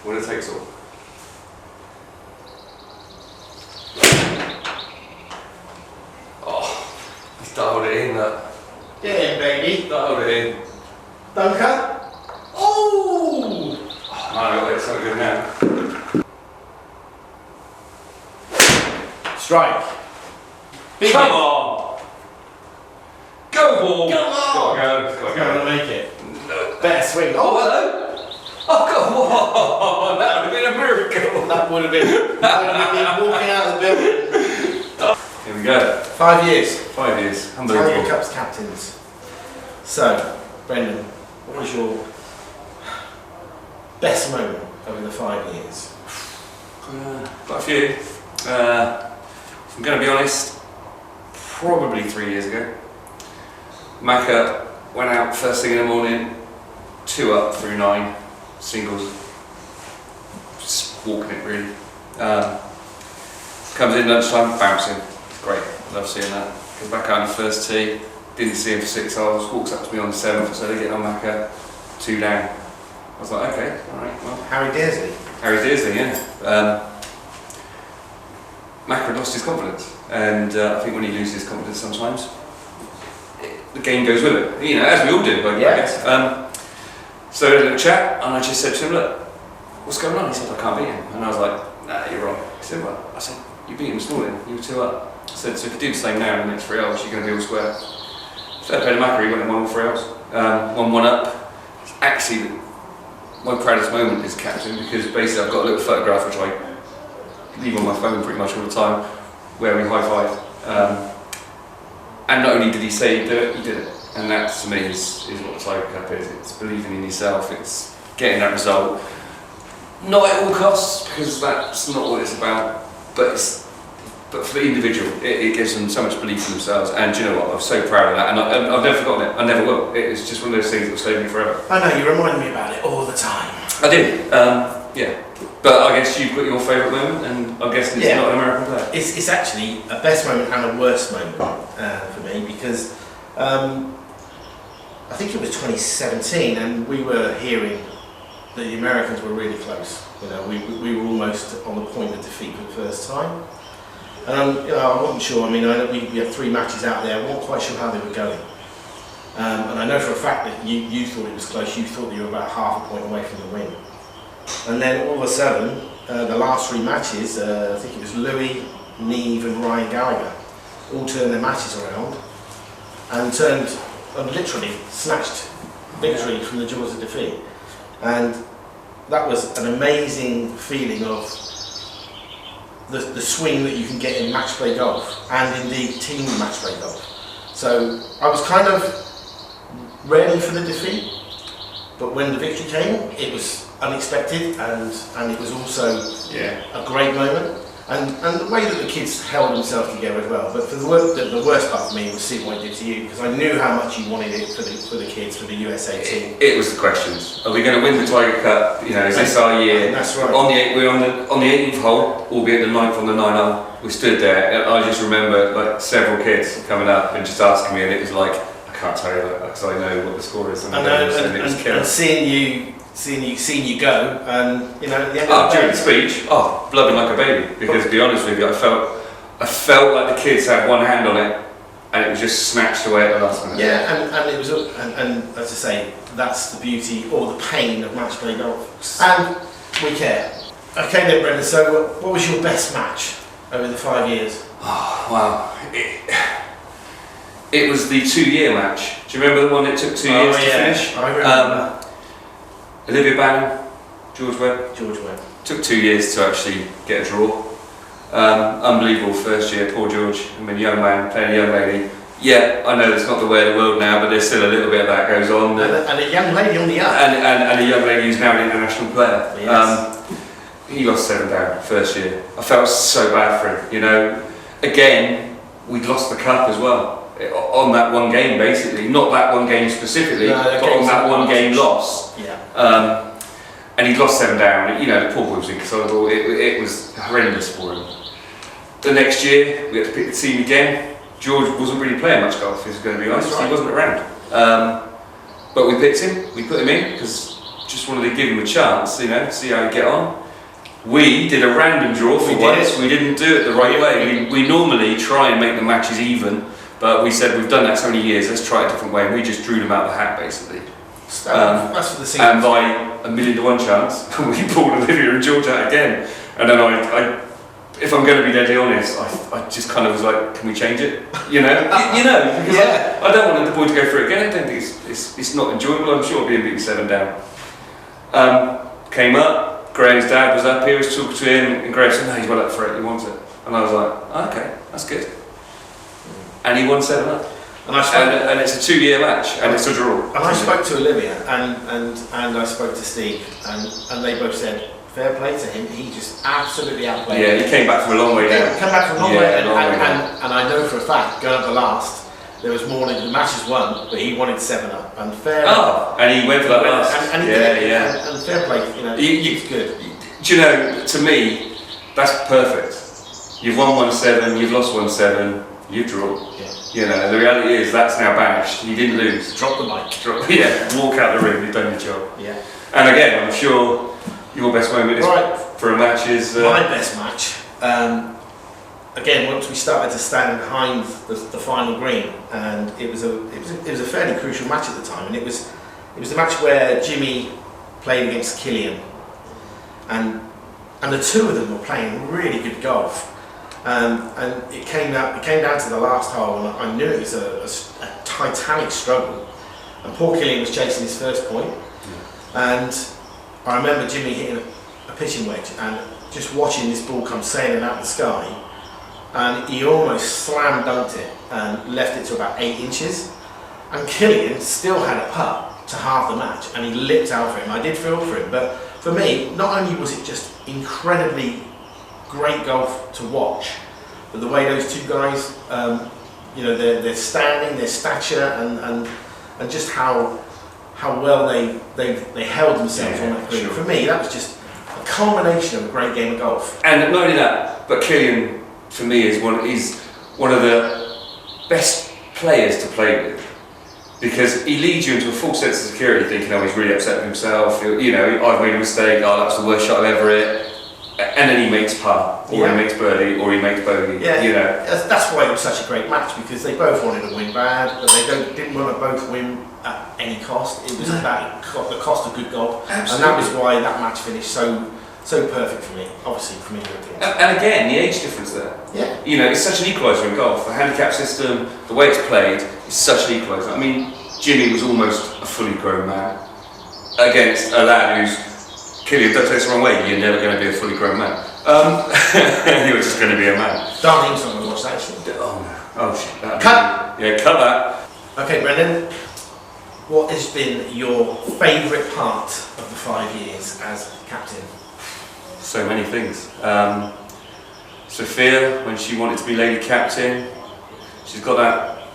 Winner takes all. Oh, he's dialed it in, that. Get in, baby. Dialed it in. Dunker. Oh! No, it's not good now. Strike. Big Come hit. on! Go ball! Go on! Gotta go. Gonna make it. No. Better swing. Oh, hello! Oh, come on! That would have been a miracle! That would have been walking out of the building. Here we go. 5 years. 5 years. Tiger Unbelievable. Cup's captains. So, Brendan, what was your best moment over the 5 years? Quite a few. If I'm going to be honest, probably 3 years ago. Macca went out first thing in the morning, 2 up through 9, singles. Just walking it really. Comes in lunchtime, bouncing. Great, love seeing that. Goes back out on the first tee, didn't see him for 6 hours, walks up to me on the 7th, so they get on Macca, 2 down. I was like, okay, alright, well. Harry Dearsley. Harry Dearsley, yeah. Macca lost his confidence, and I think when he loses his confidence sometimes, the game goes with it, you know, as we all do, I guess. So we had a little chat, and I just said to him, look, what's going on? He said, I can't beat him. And I was like, nah, you're wrong. He said, well, I said, you beat him this morning, you were 2 up. I said, so if you do the same now in the next 3 hours, you're going to be all square. So I played Macca, he went and won all 3 hours. 1 up. Actually, my proudest moment is captain, because basically I've got a little photograph which I leave on my phone pretty much all the time, where we high-fived. And not only did he say he'd do it, he did it. And that to me is what the Tiger Cup is. It's believing in yourself, it's getting that result. Not at all costs, because that's not what it's about, but for the individual, it gives them so much belief in themselves. And do you know what, I'm so proud of that, and I've never forgotten it, I never will. It's just one of those things that will stay with me forever. I know, you remind me about it all the time. I do, yeah. But I guess you've got your favourite moment, and I'm guessing it's not an American player. It's actually a best moment and a worst moment for me, because I think it was 2017, and we were hearing that the Americans were really close. You know, we were almost on the point of defeat for the first time. And you know, I wasn't sure. I mean, I know we had 3 matches out there. I wasn't quite sure how they were going. And I know for a fact that you thought it was close. You thought you were about half a point away from the win. And then all of a sudden, the last 3 matches, I think it was Louis, Neve and Ryan Gallagher, all turned their matches around and literally snatched victory from the jaws of defeat. And that was an amazing feeling of the swing that you can get in match play golf, and indeed team match play golf. So I was kind of ready for the defeat, but when the victory came, it was unexpected, and it was also a great moment. And the way that the kids held themselves together as well. But for the worst part for me was seeing what it did to you, because I knew how much you wanted it for the kids, for the USA team. It was the questions. Are we going to win the Tiger Cup? You know, is this our year? That's right. We're on the 18th hole, albeit the 9th on the 9 hole. We stood there, and I just remember like several kids coming up and just asking me, and it was like, I can't tell you that because I know what the score is. And I know, and it was killing. And seeing you go, and you know, at the end of the during day, the speech, blubbing like a baby. Because to be honest with you, I felt like the kids had one hand on it, and it was just snatched away at the last minute. Yeah, and it was, and as I say, that's the beauty or the pain of match play golf, and we care. Okay then, Brendan. So, what was your best match over the 5 years? Oh wow! It was the 2-year match. Do you remember the one that took 2 years to finish? I remember. Olivia Bannon, George Webb. Took 2 years to actually get a draw. Unbelievable first year, poor George. I mean, young man playing a young lady. Yeah, I know it's not the way of the world now, but there's still a little bit of that goes on. And a young lady on the up. And a young lady who's now an international player. Yes. He lost 7 down first year. I felt so bad for him. You know, again, we'd lost the cup as well. On that one game, basically, not that one game specifically, but on that one game loss. Yeah. And he lost 7 down. You know, the poor boy was inconsolable. It was horrendous for him. The next year, we had to pick the team again. George wasn't really playing much golf, if he's going to be honest. He wasn't around. But we picked him. We put him in because just wanted to give him a chance, you know, see how he get on. We did a random draw for once. We didn't do it the right way. We normally try and make the matches even, but we said we've done that so many years, let's try it a different way, and we just drew them out of the hat basically. That's for the season. And by a 1 to 1 chance, we pulled Olivia and George out again. And then I if I'm going to be deadly honest, I just kind of was like, can we change it? You know, because I don't want the boy to go through it again. I don't think it's not enjoyable. I'm sure being beaten 7 down. Came up, Graham's dad was up here, was talking to him, and Graham said, no, he's well up for it, he wants it. And I was like, oh, okay, that's good. And he won 7 up. And it's a 2-year match, and it's a draw. And I spoke to Olivia, and I spoke to Steve, and they both said, fair play to him, he just absolutely outplayed. Yeah, he came back from a long way down. He came back from a long way, and I know for a fact, going up the last, there was more than the matches won, but he wanted 7 up, and fair. Oh, and he went for that last. And fair play, you know, it's good. Do you know, to me, that's perfect. You've won 1-7, you've lost 1-7, you've drawn. Yeah. You know, the reality is that's now banished. You didn't lose. Drop the mic. Walk out the room. You've done your job. Yeah. And again, I'm sure your best moment for a match is my best match. Again, once we started to stand behind the final green, and it was a fairly crucial match at the time, and it was the match where Jimmy played against Killian, and the two of them were playing really good golf. And it came down to the last hole, and I knew it was a titanic struggle. And poor Killian was chasing his first point, and I remember Jimmy hitting a pitching wedge and just watching this ball come sailing out the sky, and he almost slam dunked it and left it to about 8 inches. And Killian still had a putt to halve the match, and he lipped out for him. I did feel for him, but for me, not only was it just incredibly great golf to watch, but the way those two guys, you know, their standing, their stature, and just how well they held themselves on that green. Sure. For me, that was just a culmination of a great game of golf. And not only that, but Killian, for me, is one of the best players to play with, because he leads you into a full sense of security, thinking, oh, he's really upset with himself. You know, I've made a mistake. Oh, that's the worst shot I've ever hit. And then he makes par, or he makes birdie, or he makes bogey. Yeah, you know. That's why it was such a great match, because they both wanted to win bad, but they didn't want to both win at any cost. It was about the cost of good golf. Absolutely. And that was why that match finished so perfect for me. Obviously, for me, and again, the age difference there. Yeah. You know, it's such an equaliser in golf. The handicap system, the way it's played, is such an equaliser. I mean, Jimmy was almost a fully grown man against a lad who's. Killian, don't take this the wrong way, you're never going to be a fully grown man. You're just going to be a man. Darlene's not going to watch that, actually. Oh shit. Cut! Yeah, cut that. Okay, Brendan, what has been your favourite part of the 5 years as captain? So many things. Sophia, when she wanted to be lady captain, she's got that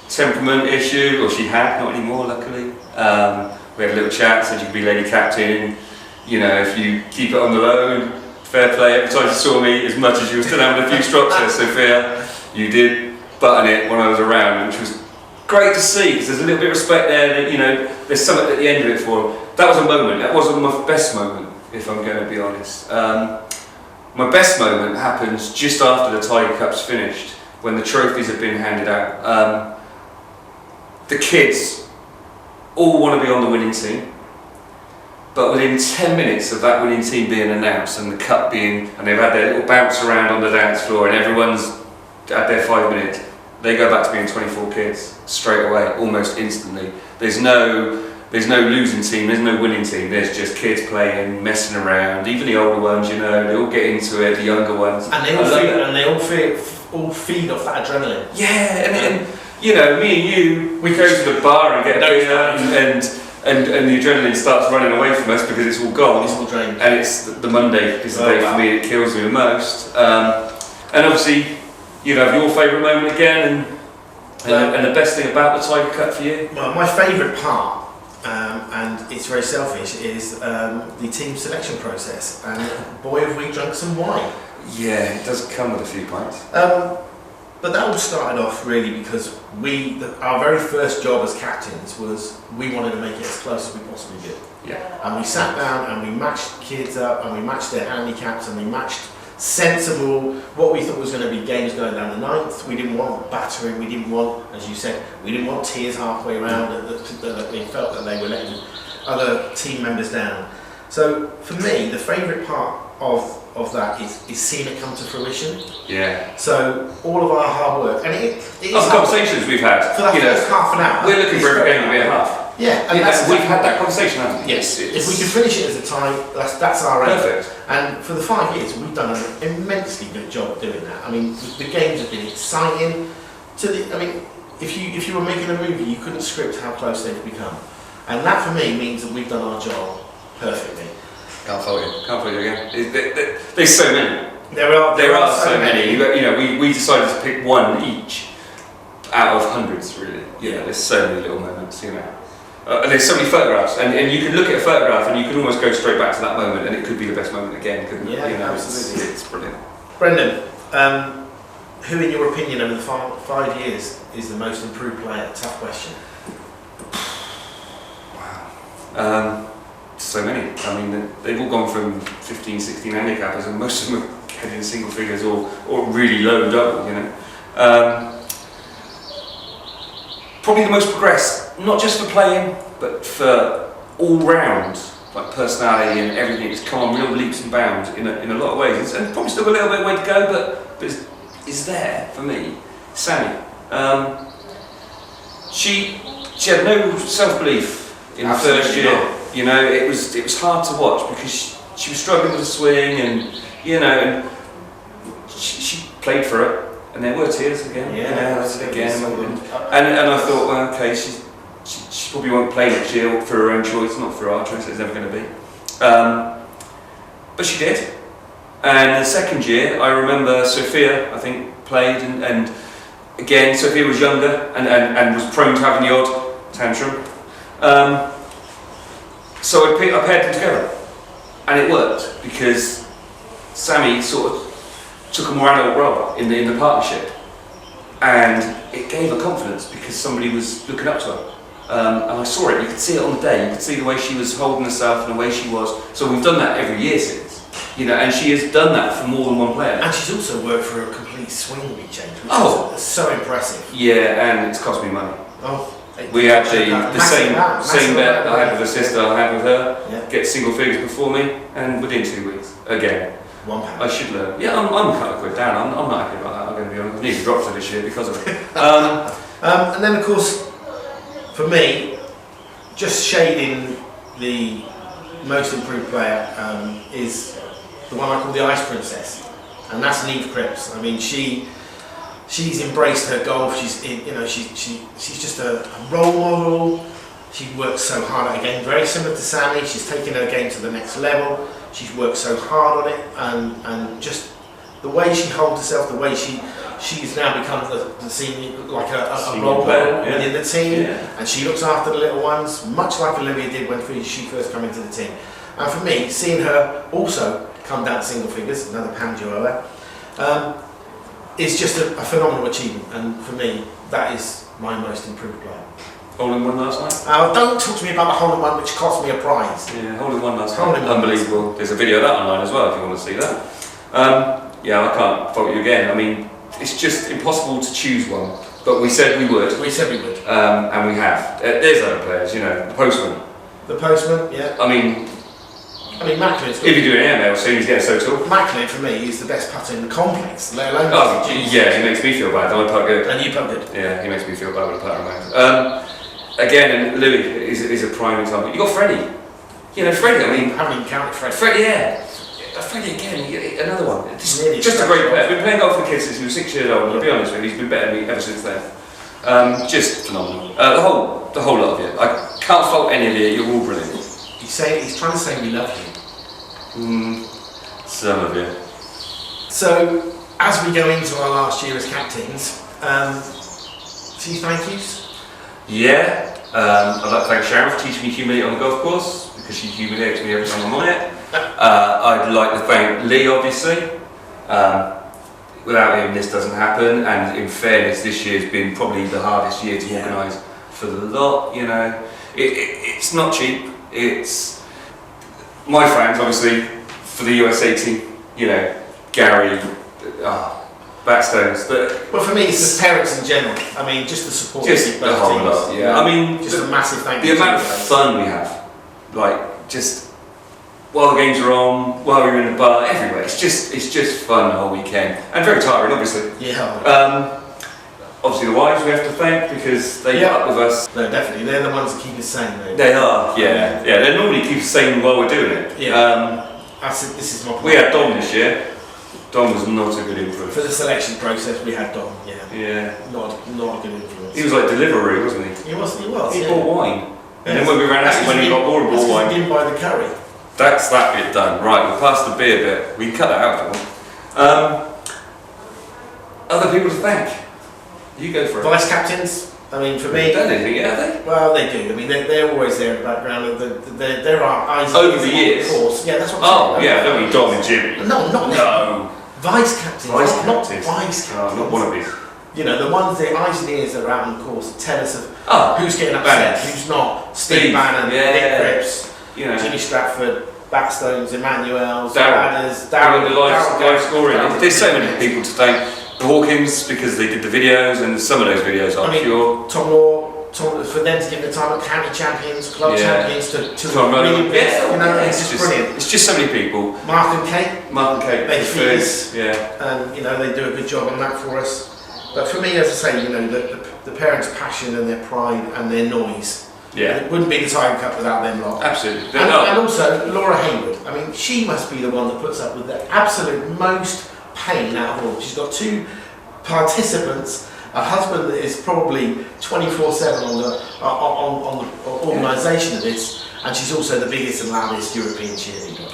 temperament issue, or she had, not anymore, luckily. We had a little chat, said you could be lady captain. You know, if you keep it on the low, fair play. Every time she saw me, as much as you were still having a few strokes there, Sophia, you did button it when I was around, which was great to see, because there's a little bit of respect there, that, you know, there's something at the end of it for him. That was a moment. That wasn't my best moment, if I'm going to be honest. My best moment happens just after the Tiger Cup's finished, when the trophies have been handed out. The kids all want to be on the winning team. But within 10 minutes of that winning team being announced and the cup being, and they've had their little bounce around on the dance floor and everyone's had their 5 minutes, they go back to being 24 kids straight away, almost instantly. There's no losing team, there's no winning team, there's just kids playing, messing around, even the older ones, you know, they all get into it, the younger ones. And they all feed off that adrenaline. Yeah, and you know, me and you, we go to the bar and get a beer and the adrenaline starts running away from us because it's all gone. It's all drained. And it's the Monday is the day for me that kills me the most. And obviously, you'd have your favourite moment again, and the best thing about the Tiger Cup for you? Well, my favourite part, and it's very selfish, is the team selection process. And boy, have we drunk some wine. Yeah, it does come with a few pints. But that all started off really because our very first job as captains was we wanted to make it as close as we possibly could. Yeah. And we sat down and we matched kids up and we matched their handicaps and we matched sensible, what we thought was going to be games going down the ninth. We didn't want battering, we didn't want, as you said, we didn't want tears halfway around that they felt that they were letting other team members down. So for me, the favourite part of that is seeing it come to fruition. Yeah. So all of our hard work, and it is the conversations we've had for that first half an hour. We're looking for every game to be a half. Yeah, and we've had that conversation, haven't we? Yes. If we can finish it as a tie, that's our aim. Perfect. And for the 5 years, we've done an immensely good job doing that. I mean, the games have been exciting. If you were making a movie, you couldn't script how close they've become, and that for me means that we've done our job perfectly. Can't fault you again. There's so many. There are so many. We decided to pick one each out of hundreds, really. There's so many little moments, and there's so many photographs, and you can look at a photograph and you can almost go straight back to that moment, and it could be the best moment again, couldn't it? Absolutely. It's brilliant. Brendan, who, in your opinion, over the 5 years is the most improved player? Tough question. Wow. So many. I mean, they've all gone from 15, 16 handicappers, and most of them are heading single figures or really low double. Probably the most progressed, not just for playing, but for all round, like personality and everything. It's come on real leaps and bounds in a lot of ways, and probably still a little bit of way to go, but it's there for me. Sammy. She had no self-belief in the first year. Not. It was hard to watch because she was struggling with the swing, and and she played for it, and there were tears again. And I thought, well, okay, she probably won't play next year for her own choice, not for our choice. It's never going to be. But she did. And the second year, I remember Sophia, I think, played, and again, Sophia was younger and was prone to having the odd tantrum. So I paired them together, and it worked because Sammy sort of took a more adult role in the partnership, and it gave her confidence because somebody was looking up to her. And I saw it. You could see it on the day. You could see the way she was holding herself and the way she was. So we've done that every year since, and she has done that for more than one player. And she's also worked for a complete swing rechange, which is so impressive. Yeah, and it's cost me money. Oh. We actually, the same bet I had with her sister, I had with her, get single figures before me, and within 2 weeks, again. £1. I should learn. Yeah, I'm a couple of quid down. I'm not happy about that, I'm going to be honest. I need to drop for this year because of it. And then, of course, for me, just shading the most improved player is the one I call the Ice Princess, and that's Neve Cripps. I mean, she's embraced her golf. She's just a role model. She works so hard at a game, very similar to Sammy. She's taken her game to the next level. She's worked so hard on it, and just the way she holds herself, the way she's now become the senior, like a role model within the team, and she looks after the little ones, much like Olivia did when she first came into the team. And for me, seeing her also come down to single figures, another Pam Joella, is just a phenomenal achievement, and for me, that is my most improved player. Hole-in-one last night? Don't talk to me about the hole-in-one, which cost me a prize. Yeah, hole-in-one last night. Unbelievable. There's a video of that online as well if you want to see that. I can't fault you again. I mean, it's just impossible to choose one, but we said we would. And we have. There's other players, the postman. The postman, yeah. I mean, Macklin's if you're doing airmail soon, he's getting so tall. Macklin, for me, is the best putter in the complex, let alone... he makes me feel bad. I putt good. And you putt good. Yeah, he makes me feel bad with a putter around. Again, and Louis is a prime example. You got Freddie. Freddie, I mean... I haven't even counted Freddie. Freddie again, another one. Just a great player. Been playing golf with kids since he was 6 years old, and I'll be honest with you, he's been better than me ever since then. Just phenomenal. The whole lot of you. I can't fault any of you, you're all brilliant. He's trying to say we love you. Some of you. So, as we go into our last year as captains, few thank yous? Yeah, I'd like to thank Sharon for teaching me humility on the golf course, because she humiliates me every time I'm on it. I'd like to thank Lee, obviously. without him this doesn't happen, and in fairness this year's been probably the hardest year to organise for the lot, you know. It's not cheap. It's my fans obviously for the USA team, you know, Gary, Backstones, but well, for me it's the parents in general. I mean, just the support. Just the whole lot, yeah. I mean, just a massive thank you. The amount of fun we have, like just while the games are on, while we're in the bar, everywhere. It's just fun the whole weekend, and very tiring, obviously. Yeah. Obviously the wives we have to thank because they put up with us. No, definitely. They're the ones that keep us sane, though. They are, yeah. They normally keep us sane while we're doing it. Yeah. This is my point. We had Dom this year. Dom was not a good influence. For the selection process, we had Dom. Yeah. Not a good influence. He was like delivery, wasn't he? He was. He bought wine. And then when we ran out, when he got more and more wine. He didn't buy the curry. That's that bit done. Right, we'll pass the beer bit. We can cut that out if you want. Other people to thank. You go for it. Vice captains. I mean, for me. They've done anything yet, have they? Well, they do. I mean, they're always there in the background. There are eyes over the years. Course. Yeah, that's what I'm saying. Yeah, I don't mean Dom and Jimmy. No. Vice captains. Not vice captains. Not one of these. You know, the ones, the eyes and ears that are out on the course that tell us of who's getting upset, who's not. Steve Bannon, Nick Cripps, Jimmy Stratford, Backstones, Emmanuels, Darren, the live scoring. There's so many people to thank. The Hawkins, because they did the videos, and some of those videos are pure. Tom Law, for them to give the time at county champions, club champions, to really it's just brilliant. It's just so many people. Mark and Kate, they feed us, and they do a good job on that for us. But for me, as I say, the parents' passion and their pride and their noise. Yeah. It wouldn't be the Tiger Cup without them lot. Absolutely. And also Laura Hayward. I mean, she must be the one that puts up with the absolute most pain out of all. She's got two participants, a husband that is probably 24/7 on the organisation of this, and she's also the biggest and loudest European cheerleader.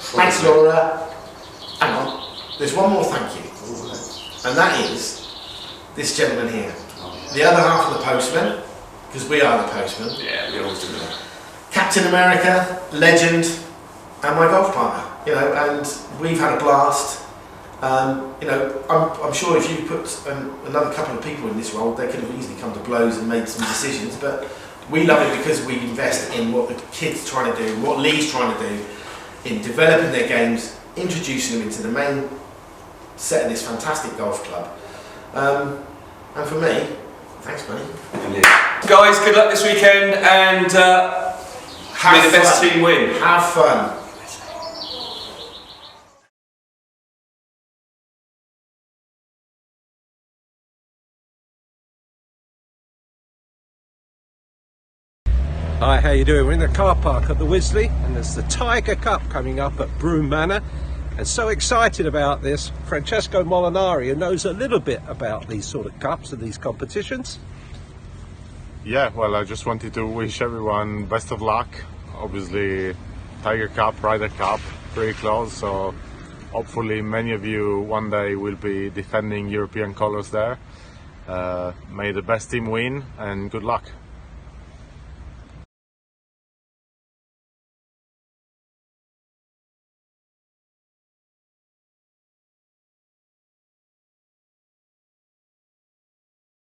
Thanks, Laura. Hang on, there's one more thank you, and that is this gentleman here, the other half of the postman, because we are the postman. Yeah, we always do that. Captain America, legend, and my golf partner. And we've had a blast. I'm sure if you put another couple of people in this role, they could have easily come to blows and made some decisions. But we love it because we invest in what the kids are trying to do, what Lee's trying to do, in developing their games, introducing them into the main set of this fantastic golf club. And for me, thanks, buddy. Guys, good luck this weekend, and may the best team win. Have fun. Hi, how you doing? We're in the car park at the Wisley, and there's the Tiger Cup coming up at Broome Manor, and so excited about this. Francesco Molinari, who knows a little bit about these sort of cups and these competitions. Yeah, well, I just wanted to wish everyone best of luck. Obviously, Tiger Cup, Ryder Cup, pretty close, so hopefully many of you one day will be defending European colours there. May the best team win, and good luck.